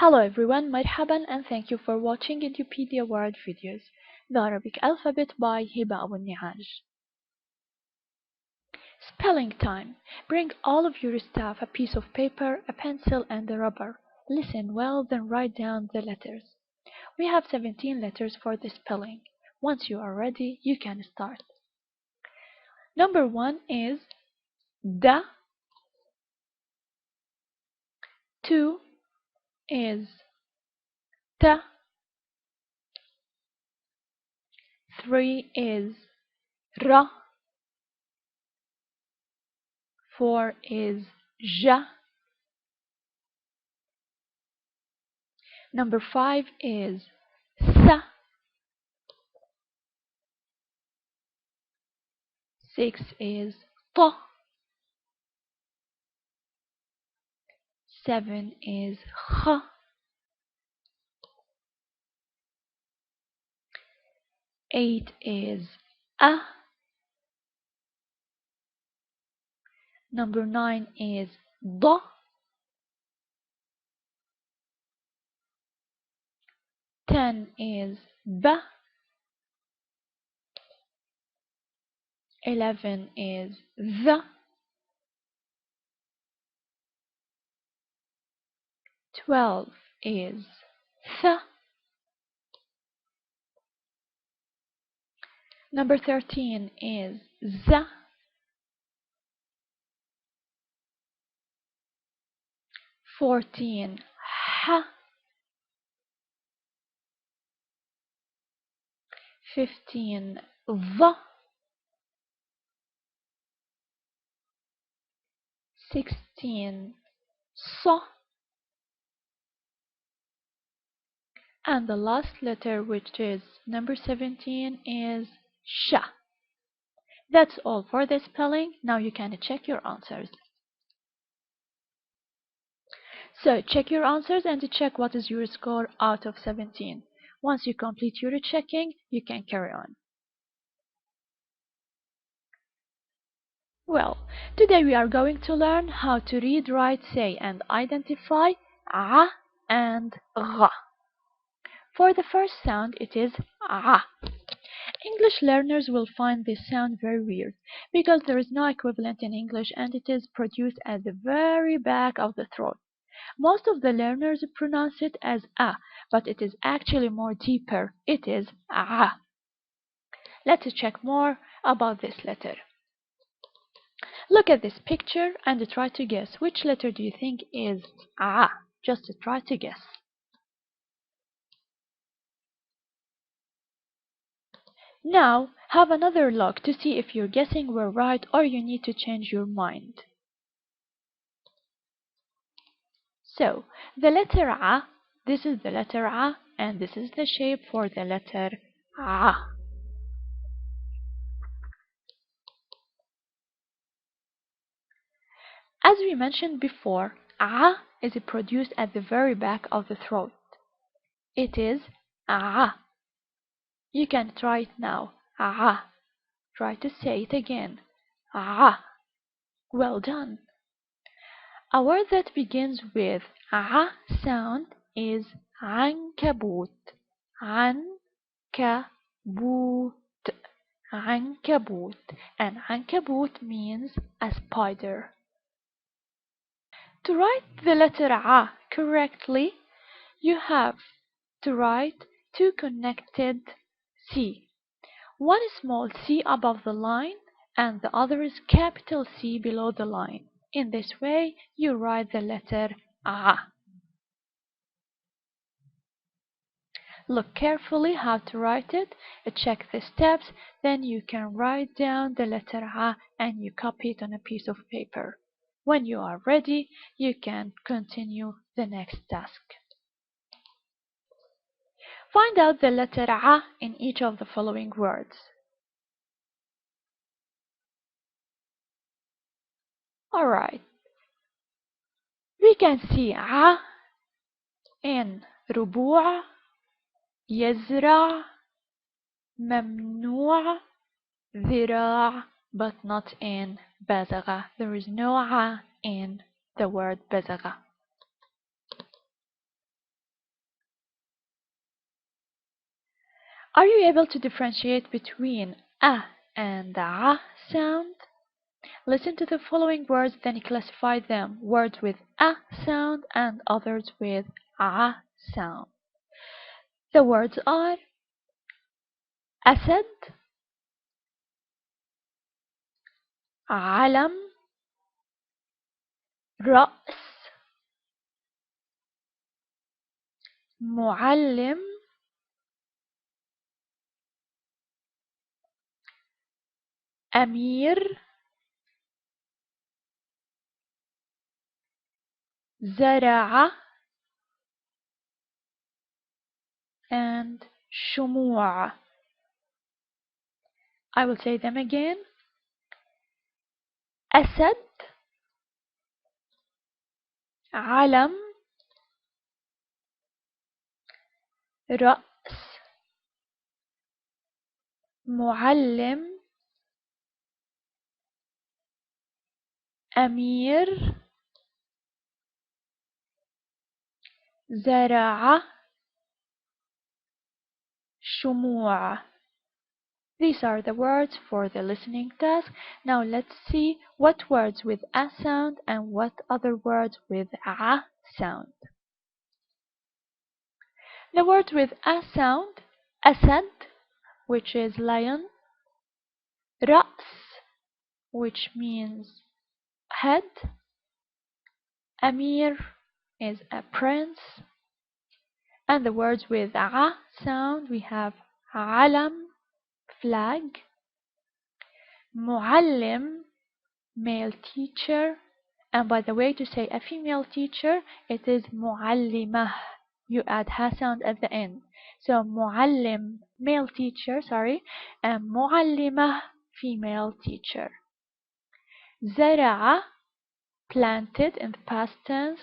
Hello everyone, مرحبا and thank you for watching Edupedia Word videos. The Arabic alphabet by Hiba Abu Ni'aj. Spelling time. Bring all of your stuff, a piece of paper, a pencil and a rubber. Listen well, then write down the letters. We have 17 letters for the spelling. Once you are ready, you can start. Number 1 is da. 2 is ta. 3 is ra. 4 is ja. Number 5 is sa. 6 is ta. 7 is kha. 8 is a. Number 9 is da. 10 is ba. 11 is the. 12 is th. Number 13 is z. 14 h. 15 ظ. 16 ص. And the last letter, which is number 17, is sh. That's all for the spelling. Now you can check your answers. So check your answers and check what is your score out of 17. Once you complete your checking, you can carry on. Well, today we are going to learn how to read, write, say, and identify a and gha. For the first sound, it is a. English learners will find this sound very weird because there is no equivalent in English and it is produced at the very back of the throat. Most of the learners pronounce it as a, but it is actually more deeper. It is a. Let's check more about this letter. Look at this picture and try to guess which letter do you think is a. Just try to guess. Now, have another look to see if your guessing were right or you need to change your mind. So, the letter A, this is the letter A, and this is the shape for the letter A. As we mentioned before, A is produced at the very back of the throat. It is A. You can try it now. A. Try to say it again. A. Well done. A word that begins with a sound is عنكبوت. عنكبوت. عنكبوت. And عنكبوت means a spider. To write the letter A correctly, you have to write two connected C. One small c above the line and the other is capital C below the line. In this way, you write the letter A. Look carefully how to write it, check the steps, then you can write down the letter A and you copy it on a piece of paper. When you are ready, you can continue the next task. Find out the letter A in each of the following words. Alright. We can see A in ربوع, يزرع, ممنوع, ذراع, but not in بزغة. There is no A in the word بزغة. Are you able to differentiate between a and the a sound? Listen to the following words, then classify them. Words with a sound and others with a sound. The words are أسد, علم, رأس, معلم, أمير, زرع, and شموع. I will say them again. أسد, علم, رأس, معلم, أمير, زرع, شموع. These are the words for the listening task. Now let's see what words with a sound and what other words with a sound. The words with a sound: أسد, which is lion; رأس, which means head; أمير is a prince. And the words with a sound, we have علم, flag; معلم, male teacher. And by the way, to say a female teacher, it is معلمة. You add ha sound at the end. So معلم, male teacher, and معلمة, female teacher. زرع, planted in the past tense,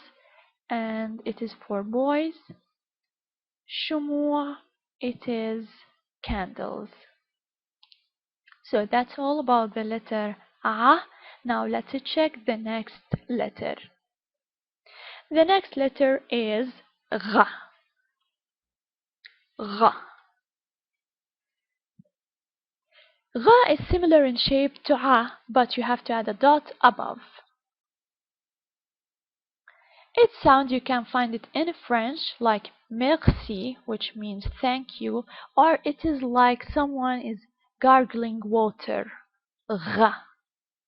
and it is for boys. شموع, it is candles. So that's all about the letter A. Now let's check the next letter. The next letter is Gh. Gh. Gh is similar in shape to A, but you have to add a dot above. Its sound, you can find it in French like merci, which means thank you, or it is like someone is gargling water. Gh.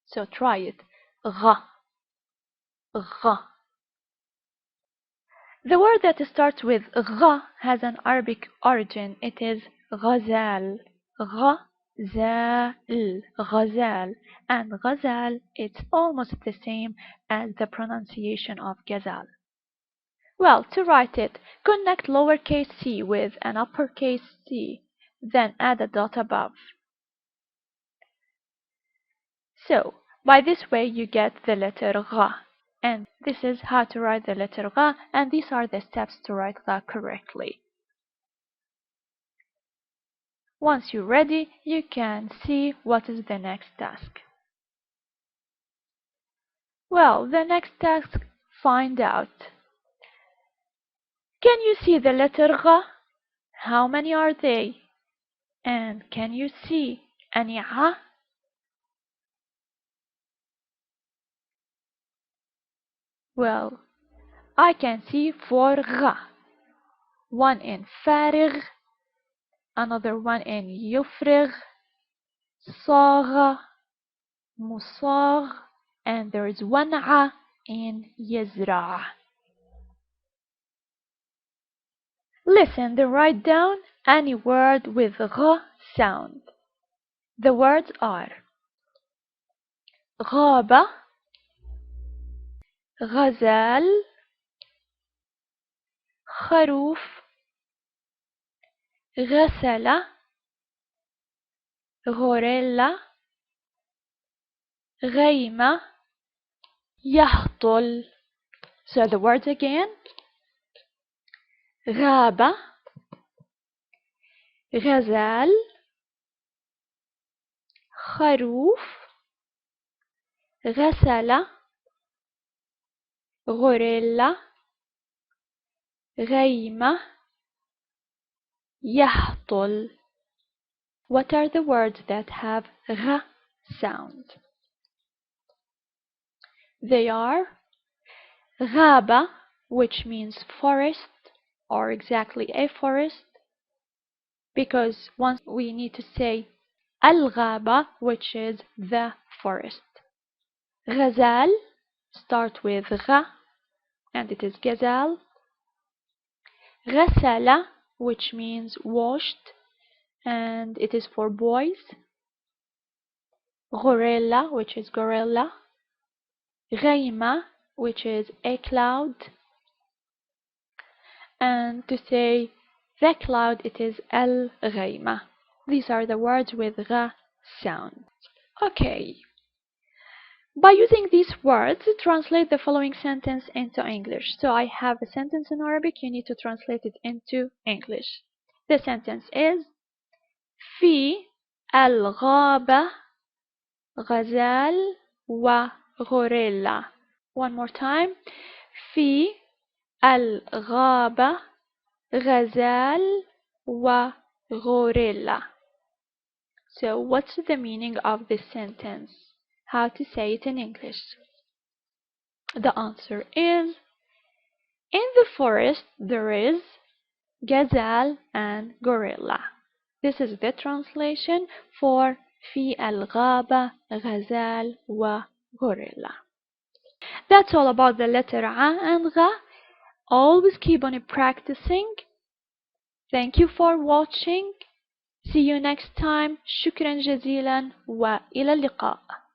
So try it. Gh. Gh. The word that starts with gh has an Arabic origin. It is ghazal. Ghazal. Ghazal. And ghazal, it's almost the same as the pronunciation of ghazal. Well, to write it, connect lowercase c with an uppercase C, then add a dot above. So, by this way you get the letter gh. And this is how to write the letter gh, and these are the steps to write gh correctly. Once you're ready, you can see what is the next task. Well, the next task, find out. Can you see the letter gh? How many are they? And can you see any a? Well, I can see 4 gh. One in فارغ, another one in يفرغ, صاغ, مصاغ, and there is one a in يزرع. Listen, then write down any word with gh sound. The words are غابة, غزال, خروف, غسل, غوريلا, غيمة, يهطل. So the words again: غابة, غزال, خروف, غسل, غوريلا, غيمة, يهطل. What are the words that have gh sound? They are غابة, which means forest, or exactly a forest, because once we need to say الغابة, which is the forest. غزال, start with غ, and it is gazelle. غسالة, which means washed, and it is for boys. غوريلا, which is gorilla. غيمة, which is a cloud. And to say the cloud, it is الغيمة. These are the words with غ sound. Okay. By using these words, translate the following sentence into English. So I have a sentence in Arabic, you need to translate it into English. The sentence is في الغابة غزال وغوريلا. One more time. في الغابة غزال وغوريلا. So what's the meaning of this sentence? How to say it in English? The answer is, in the forest there is gazelle and gorilla. This is the translation for في الغابة غزال وغوريلا. That's all about the letter A and G. Always keep on practicing. Thank you for watching. See you next time. شكرا جزيلا وإلى اللقاء.